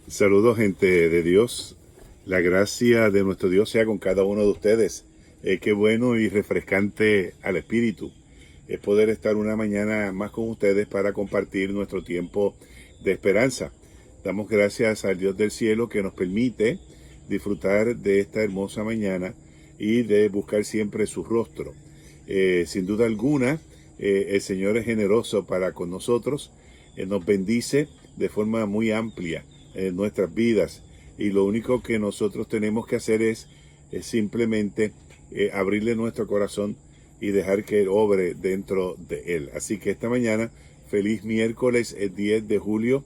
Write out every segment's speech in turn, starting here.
Saludos, gente de Dios. La gracia de nuestro Dios sea con cada uno de ustedes. Qué bueno y refrescante al espíritu es poder estar una mañana más con ustedes para compartir nuestro tiempo de esperanza. Damos gracias al Dios del cielo que nos permite disfrutar de esta hermosa mañana y de buscar siempre su rostro. Sin duda alguna, el Señor es generoso para con nosotros. Nos bendice de forma muy amplia en nuestras vidas, y lo único que nosotros tenemos que hacer es simplemente abrirle nuestro corazón y dejar que Él obre dentro de Él. Así que esta mañana, feliz miércoles 10 de julio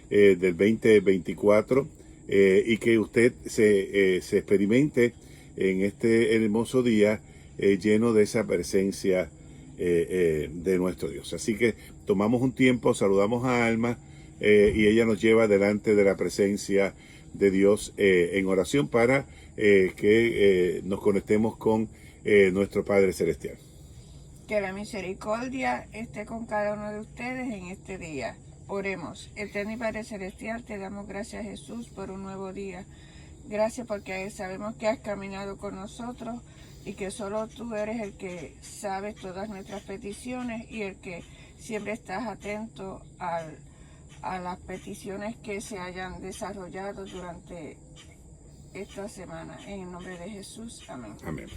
del 2024, y que usted se experimente en este hermoso día lleno de esa presencia de nuestro Dios. Así que tomamos un tiempo, saludamos a Alma, y ella nos lleva delante de la presencia de Dios en oración para que nos conectemos con nuestro Padre Celestial. Que la misericordia esté con cada uno de ustedes en este día. Oremos. Eterno y Padre Celestial, te damos gracias, Jesús, por un nuevo día. Gracias porque sabemos que has caminado con nosotros y que solo tú eres el que sabes todas nuestras peticiones y el que siempre estás atento a las peticiones que se hayan desarrollado durante esta semana. En el nombre de Jesús. Amén. Amén.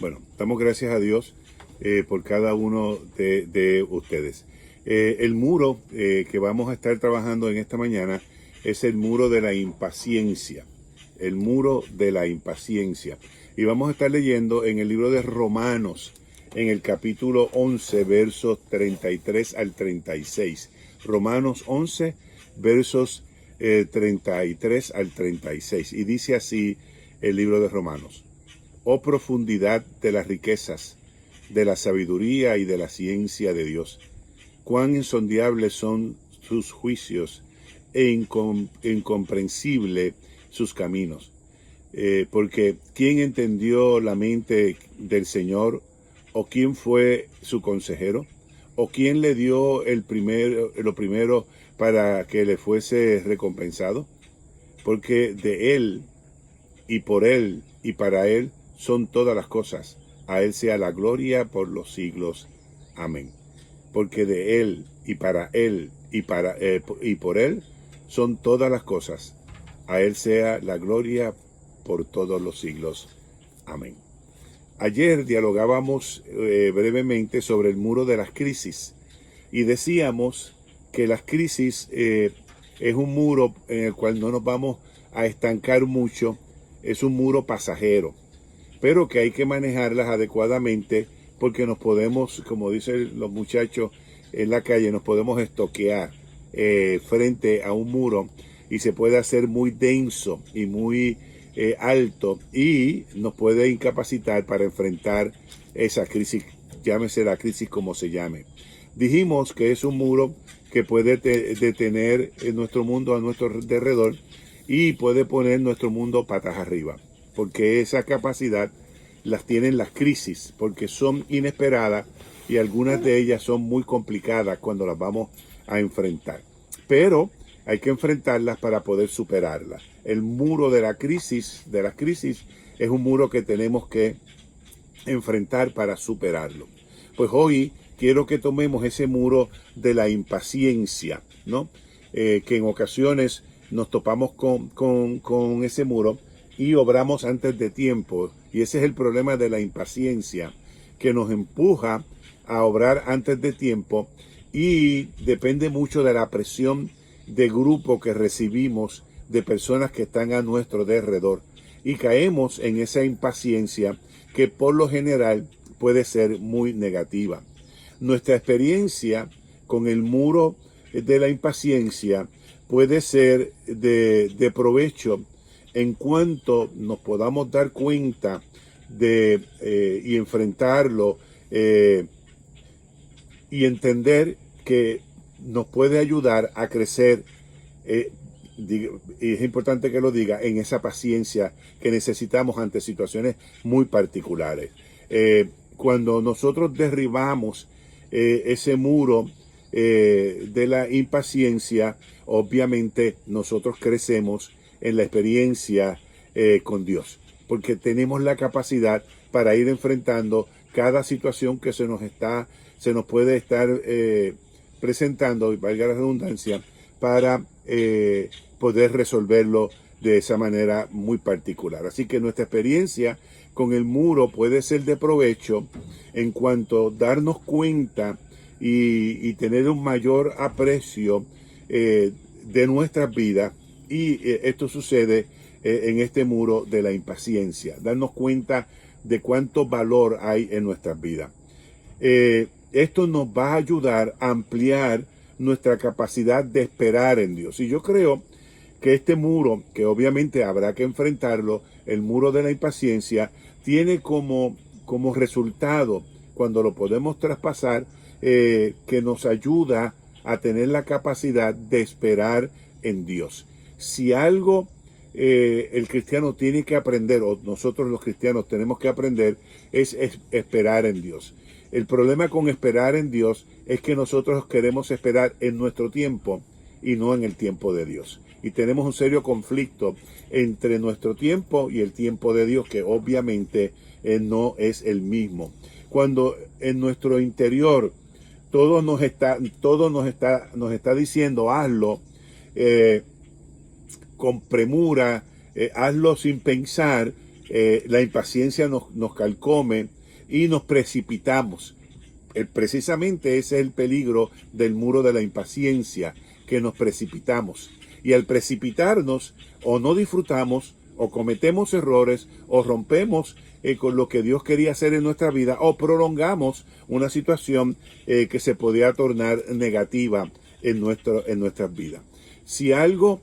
Bueno, damos gracias a Dios por cada uno de ustedes. El muro que vamos a estar trabajando en esta mañana es el muro de la impaciencia. El muro de la impaciencia. Y vamos a estar leyendo en el libro de Romanos, en el capítulo 11, versos 33 al 36. Romanos 11, versos 33 al 36. Y dice así el libro de Romanos: Oh profundidad de las riquezas, de la sabiduría y de la ciencia de Dios. Cuán insondables son sus juicios e incomprensible sus caminos. Porque ¿quién entendió la mente del Señor? ¿O quién fue su consejero? ¿O quién le dio lo primero para que le fuese recompensado? Porque de Él, y por Él, y para Él son todas las cosas. A Él sea la gloria por los siglos. Amén. Porque de Él, y para Él, y por Él son todas las cosas. A Él sea la gloria por todos los siglos. Amén. Ayer dialogábamos brevemente sobre el muro de las crisis y decíamos que las crisis es un muro en el cual no nos vamos a estancar mucho, es un muro pasajero, pero que hay que manejarlas adecuadamente porque nos podemos, como dicen los muchachos en la calle, nos podemos estoquear frente a un muro y se puede hacer muy denso y muy alto y nos puede incapacitar para enfrentar esa crisis, llámese la crisis como se llame. Dijimos que es un muro que puede detener nuestro mundo a nuestro alrededor y puede poner nuestro mundo patas arriba, porque esa capacidad las tienen las crisis, porque son inesperadas y algunas de ellas son muy complicadas cuando las vamos a enfrentar. Pero hay que enfrentarlas para poder superarlas. El muro de las crisis, es un muro que tenemos que enfrentar para superarlo. Pues hoy quiero que tomemos ese muro de la impaciencia, ¿no? Que en ocasiones nos topamos con ese muro y obramos antes de tiempo. Y ese es el problema de la impaciencia, que nos empuja a obrar antes de tiempo y depende mucho de la presión de grupo que recibimos de personas que están a nuestro alrededor. Y caemos en esa impaciencia que por lo general puede ser muy negativa. Nuestra experiencia con el muro de la impaciencia puede ser de provecho en cuanto nos podamos dar cuenta y enfrentarlo y entender que nos puede ayudar a crecer, y es importante que lo diga, en esa paciencia que necesitamos ante situaciones muy particulares. Cuando nosotros derribamos ese muro de la impaciencia, obviamente nosotros crecemos en la experiencia con Dios, porque tenemos la capacidad para ir enfrentando cada situación que se nos puede estar presentando, y valga la redundancia, para poder resolverlo de esa manera muy particular. Así que nuestra experiencia con el muro puede ser de provecho en cuanto a darnos cuenta y tener un mayor aprecio de nuestras vidas. Y esto sucede en este muro de la impaciencia, darnos cuenta de cuánto valor hay en nuestras vidas. Esto nos va a ayudar a ampliar nuestra capacidad de esperar en Dios. Y yo creo que este muro, que obviamente habrá que enfrentarlo, el muro de la impaciencia, tiene como resultado, cuando lo podemos traspasar, que nos ayuda a tener la capacidad de esperar en Dios. Si algo el cristiano tiene que aprender, o nosotros los cristianos tenemos que aprender, es esperar en Dios. El problema con esperar en Dios es que nosotros queremos esperar en nuestro tiempo y no en el tiempo de Dios. Y tenemos un serio conflicto entre nuestro tiempo y el tiempo de Dios, que obviamente no es el mismo. Cuando en nuestro interior todo nos está diciendo hazlo con premura, hazlo sin pensar, la impaciencia nos calcome y nos precipitamos. Precisamente ese es el peligro del muro de la impaciencia, que nos precipitamos. Y al precipitarnos, o no disfrutamos, o cometemos errores, o rompemos con lo que Dios quería hacer en nuestra vida, o prolongamos una situación que se podía tornar negativa en nuestras vidas. Si algo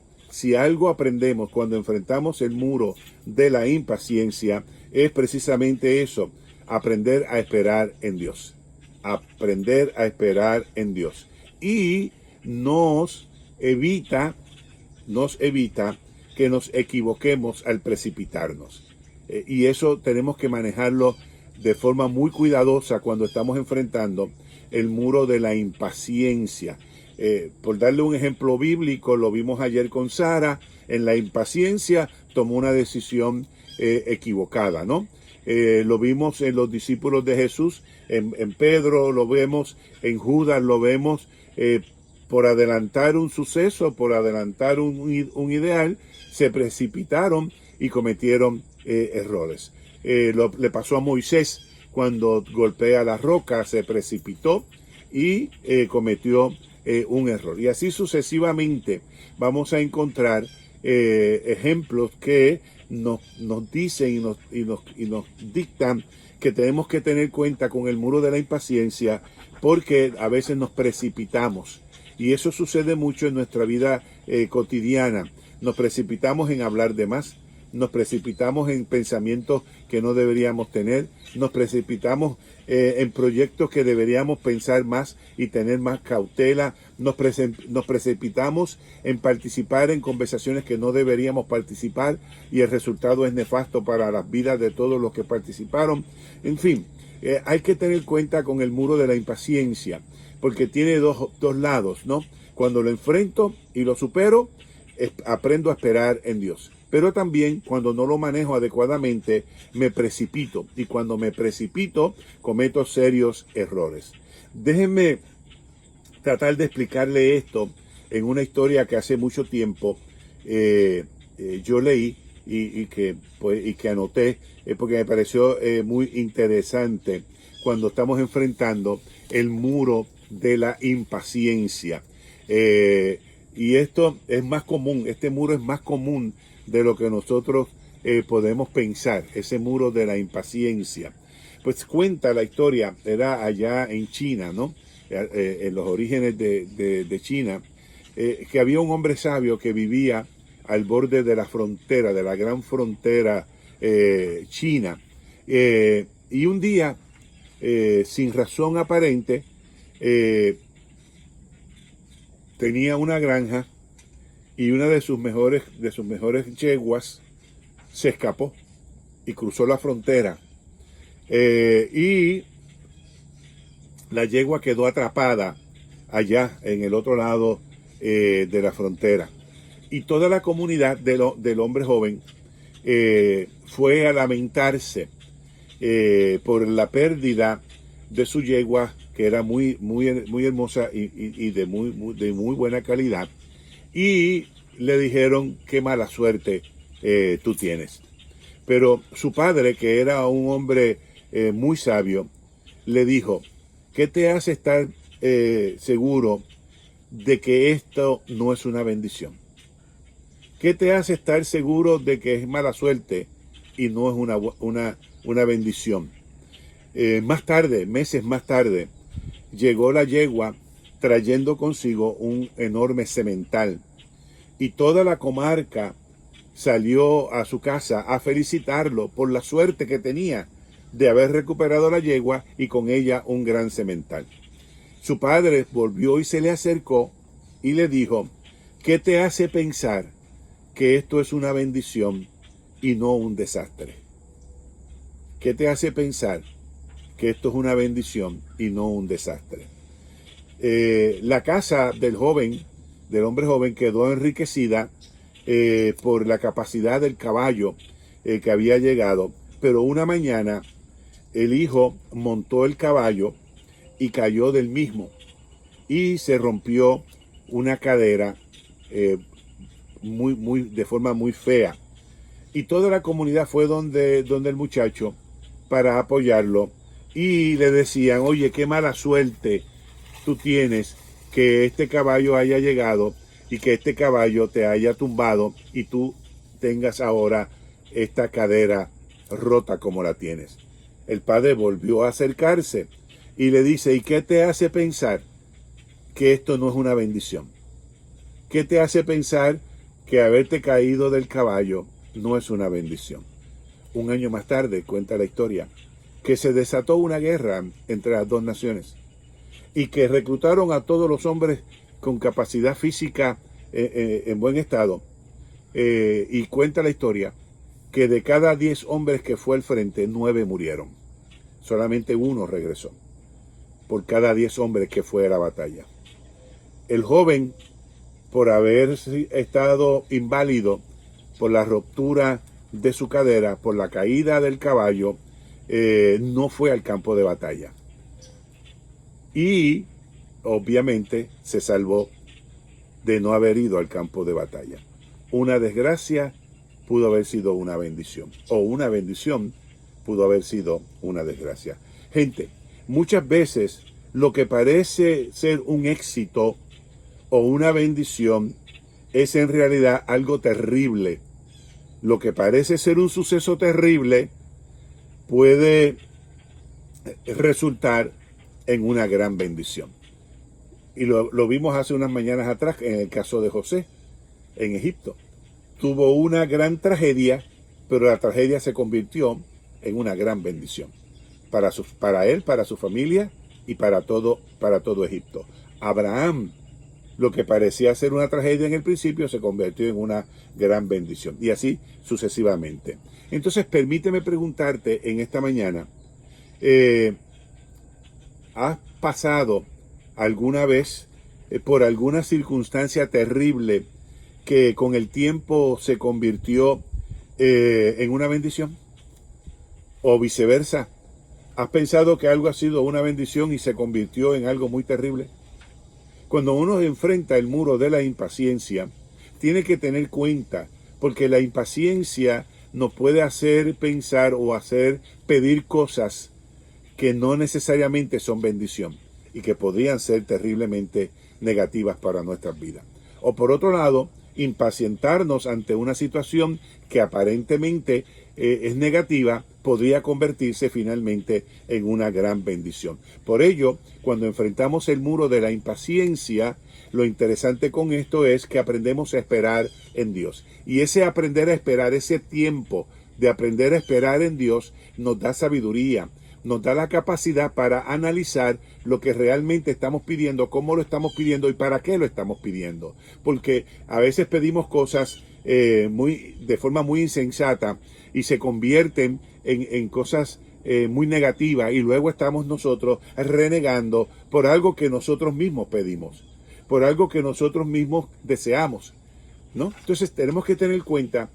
aprendemos cuando enfrentamos el muro de la impaciencia, es precisamente eso: aprender a esperar en Dios. Aprender a esperar en Dios. Y nos evita que nos equivoquemos al precipitarnos. Y eso tenemos que manejarlo de forma muy cuidadosa cuando estamos enfrentando el muro de la impaciencia. Por darle un ejemplo bíblico, lo vimos ayer con Sara. En la impaciencia tomó una decisión equivocada, ¿no? Lo vimos en los discípulos de Jesús, en Pedro, lo vemos en Judas, lo vemos por adelantar un suceso, por adelantar un ideal, se precipitaron y cometieron errores. Le pasó a Moisés cuando golpea la roca, se precipitó y cometió un error. Y así sucesivamente vamos a encontrar ejemplos que nos dicen y nos dictan que tenemos que tener cuenta con el muro de la impaciencia, porque a veces nos precipitamos. Y eso sucede mucho en nuestra vida cotidiana. Nos precipitamos en hablar de más, nos precipitamos en pensamientos que no deberíamos tener, nos precipitamos en proyectos que deberíamos pensar más y tener más cautela, nos precipitamos en participar en conversaciones que no deberíamos participar, y el resultado es nefasto para las vidas de todos los que participaron. En fin, hay que tener cuenta con el muro de la impaciencia, porque tiene dos lados, ¿no? Cuando lo enfrento y lo supero, aprendo a esperar en Dios. Pero también cuando no lo manejo adecuadamente, me precipito. Y cuando me precipito, cometo serios errores. Déjenme tratar de explicarle esto en una historia que hace mucho tiempo yo leí y que anoté, porque me pareció muy interesante cuando estamos enfrentando el muro de la impaciencia. Y esto es más común, este muro es más común de lo que nosotros podemos pensar, ese muro de la impaciencia. Pues cuenta la historia, era allá en China, ¿no? En los orígenes de China, que había un hombre sabio que vivía al borde de la frontera, de la gran frontera china. Y un día, sin razón aparente, tenía una granja, y una de sus mejores yeguas se escapó y cruzó la frontera. Y la yegua quedó atrapada allá en el otro lado de la frontera. Y toda la comunidad del hombre joven fue a lamentarse por la pérdida de su yegua, que era muy hermosa y de muy buena calidad. Y le dijeron, qué mala suerte tú tienes. Pero su padre, que era un hombre muy sabio, le dijo, ¿qué te hace estar seguro de que esto no es una bendición? ¿Qué te hace estar seguro de que es mala suerte y no es una bendición? Más tarde, meses más tarde, llegó la yegua trayendo consigo un enorme semental. Y toda la comarca salió a su casa a felicitarlo por la suerte que tenía de haber recuperado la yegua y con ella un gran semental. Su padre volvió y se le acercó y le dijo, ¿qué te hace pensar que esto es una bendición y no un desastre? ¿Qué te hace pensar que esto es una bendición y no un desastre? La casa del hombre joven, quedó enriquecida por la capacidad del caballo que había llegado, pero una mañana el hijo montó el caballo y cayó del mismo y se rompió una cadera de forma muy fea. Y toda la comunidad fue donde el muchacho para apoyarlo y le decían, oye, qué mala suerte tú tienes que este caballo haya llegado y que este caballo te haya tumbado y tú tengas ahora esta cadera rota como la tienes. El padre volvió a acercarse y le dice, ¿y qué te hace pensar que esto no es una bendición? ¿Qué te hace pensar que haberte caído del caballo no es una bendición? Un año más tarde, cuenta la historia, que se desató una guerra entre las dos naciones y que reclutaron a todos los hombres con capacidad física en buen estado. Y cuenta la historia que de cada 10 hombres que fue al frente, 9 murieron. Solamente uno regresó por cada 10 hombres que fue a la batalla. El joven, por haber estado inválido por la ruptura de su cadera, por la caída del caballo, no fue al campo de batalla. Y obviamente se salvó de no haber ido al campo de batalla. Una desgracia pudo haber sido una bendición, o una bendición pudo haber sido una desgracia. Gente, muchas veces lo que parece ser un éxito o una bendición es en realidad algo terrible. Lo que parece ser un suceso terrible puede resultar en una gran bendición. Y lo vimos hace unas mañanas atrás en el caso de José en Egipto. Tuvo una gran tragedia, pero la tragedia se convirtió en una gran bendición para él, para su familia y para todo Egipto. Abraham, lo que parecía ser una tragedia en el principio, se convirtió en una gran bendición. Y así sucesivamente. Entonces, permíteme preguntarte en esta mañana, ¿has pasado alguna vez por alguna circunstancia terrible que con el tiempo se convirtió en una bendición? O viceversa, ¿has pensado que algo ha sido una bendición y se convirtió en algo muy terrible? Cuando uno enfrenta el muro de la impaciencia, tiene que tener cuenta, porque la impaciencia nos puede hacer pensar o hacer pedir cosas que no necesariamente son bendición y que podrían ser terriblemente negativas para nuestras vidas. O por otro lado, impacientarnos ante una situación que aparentemente es negativa, podría convertirse finalmente en una gran bendición. Por ello, cuando enfrentamos el muro de la impaciencia, lo interesante con esto es que aprendemos a esperar en Dios. Y ese aprender a esperar, ese tiempo de aprender a esperar en Dios, nos da sabiduría, nos da la capacidad para analizar lo que realmente estamos pidiendo, cómo lo estamos pidiendo y para qué lo estamos pidiendo. Porque a veces pedimos cosas de forma muy insensata y se convierten en cosas muy negativa y luego estamos nosotros renegando por algo que nosotros mismos pedimos, por algo que nosotros mismos deseamos, ¿no? Entonces tenemos que tener cuenta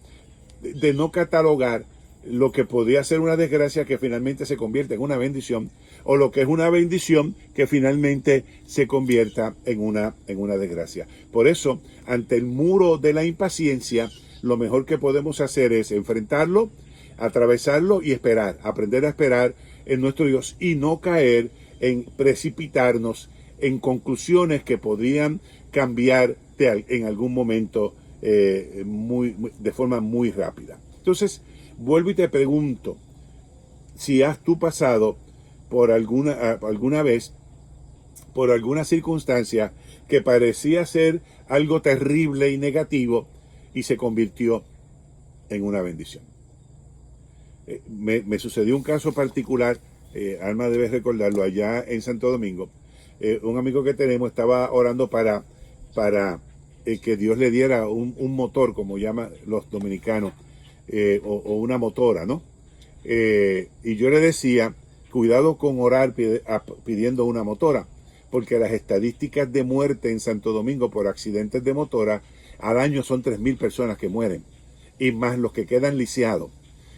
de no catalogar lo que podría ser una desgracia que finalmente se convierte en una bendición, o lo que es una bendición que finalmente se convierta en una desgracia. Por eso, ante el muro de la impaciencia, lo mejor que podemos hacer es enfrentarlo, atravesarlo y esperar, aprender a esperar en nuestro Dios y no caer en precipitarnos en conclusiones que podrían cambiar en algún momento de forma muy rápida. Entonces, vuelvo y te pregunto, si has tú pasado por alguna vez, por alguna circunstancia que parecía ser algo terrible y negativo y se convirtió en una bendición. Me sucedió un caso particular, Alma debes recordarlo, allá en Santo Domingo. Un amigo que tenemos estaba orando para que Dios le diera un motor, como llaman los dominicanos, o una motora, ¿no? Y yo le decía, cuidado con orar pidiendo una motora, porque las estadísticas de muerte en Santo Domingo por accidentes de motora, al año son 3,000 personas que mueren, y más los que quedan lisiados.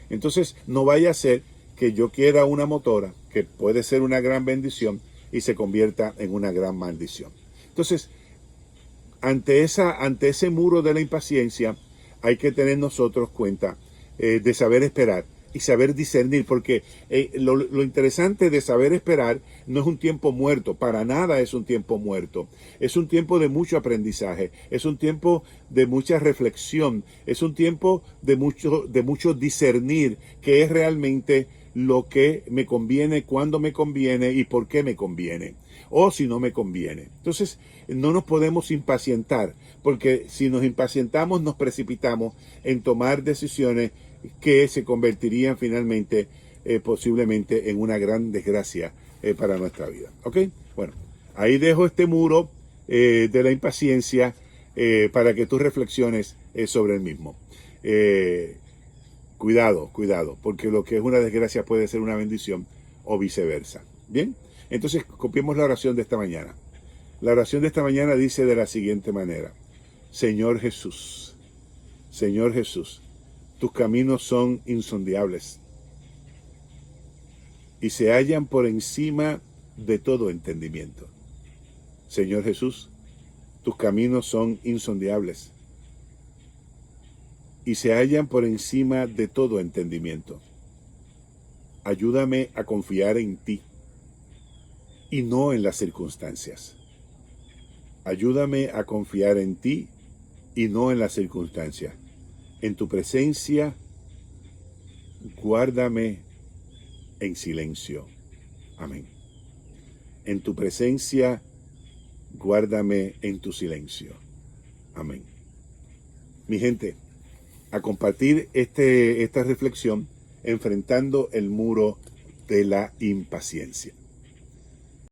Entonces, no vaya a ser que yo quiera una motora, que puede ser una gran bendición, y se convierta en una gran maldición. Entonces, ante ese muro de la impaciencia, hay que tener nosotros cuenta de saber esperar y saber discernir, porque lo interesante de saber esperar no es un tiempo muerto, para nada es un tiempo muerto, es un tiempo de mucho aprendizaje, es un tiempo de mucha reflexión, es un tiempo de mucho discernir qué es realmente lo que me conviene, cuándo me conviene y por qué me conviene, o si no me conviene. Entonces, no nos podemos impacientar, porque si nos impacientamos nos precipitamos en tomar decisiones que se convertirían finalmente posiblemente en una gran desgracia para nuestra vida. ¿Ok? Bueno, ahí dejo este muro de la impaciencia para que tú reflexiones sobre el mismo. Cuidado, porque lo que es una desgracia puede ser una bendición o viceversa. ¿Bien? Entonces, copiemos la oración de esta mañana. La oración de esta mañana dice de la siguiente manera: Señor Jesús, tus caminos son insondables y se hallan por encima de todo entendimiento. Señor Jesús, tus caminos son insondables y se hallan por encima de todo entendimiento. Ayúdame a confiar en ti y no en las circunstancias. Ayúdame a confiar en ti y no en las circunstancias. En tu presencia, guárdame en silencio. Amén. En tu presencia, guárdame en tu silencio. Amén. Mi gente, a compartir esta reflexión enfrentando el muro de la impaciencia.